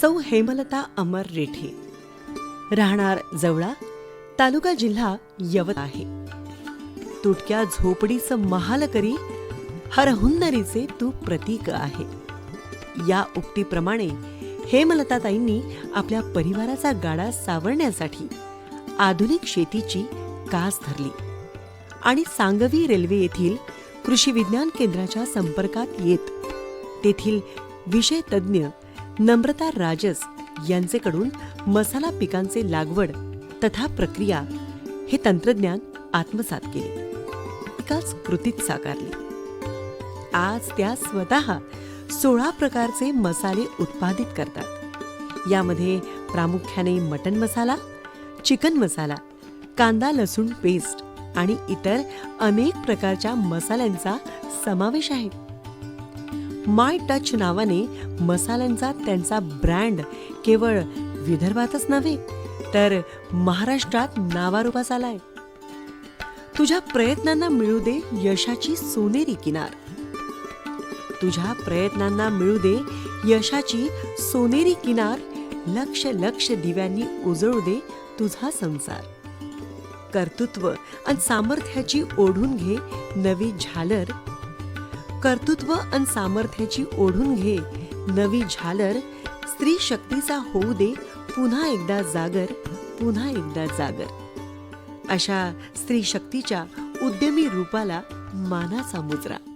सौ हेमलता अमर रेठे, राहणार जवळा, तालुका जिल्हा यवत आहे. तुटक्या झोपडीचं महाल करी, हरहुन्नरीचे तू प्रतीक आहे. या उक्तीप्रमाणे हेमलताताईंनी आपल्या परिवाराचा गाडा सावरण्यासाठी आधुनिक शेतीची कास धरली आणि सांगवी रेल्वे येथील कृषी विज्ञान केंद्राच्या संपर्कात येत तेथील विषय तज्ज्ञ नम्रता राजस यांचेकडून मसाला पिकांचे लागवड तथा प्रक्रिया हे तंत्रज्ञान आत्मसात केले, एकाच कृतीत साकारले. आज त्या स्वतः 16 प्रकारचे मसाले उत्पादित करतात. यामध्ये प्रामुख्याने मटन मसाला, चिकन मसाला, कांदा लसूण पेस्ट आणि इतर अनेक प्रकारच्या मसाल्यांचा समावेश आहे. माय टच नावाने मसाल्यांचा त्यांचा ब्रँड केवळ विदर्भातच नव्हे तर महाराष्ट्रात नावारूपास आलाय. तुझ्या प्रयत्नांना मिळू दे यशाची सोनेरी किनार. तुझ्या प्रयत्नांना मिळू दे यशाची सोनेरी किनार. लक्ष लक्ष दिव्यांनी उजळू दे तुझा संसार. कर्तृत्व आणि सामर्थ्याची ओढून घे नवी झालर. कर्तृत्व आणि सामर्थ्याची ओढून घे नवी झालर. स्त्री शक्तीचा होऊ दे पुन्हा एकदा जागर, पुन्हा एकदा जागर. अशा स्त्री शक्तीच्या उद्यमी रूपाला मानाचा मुजरा.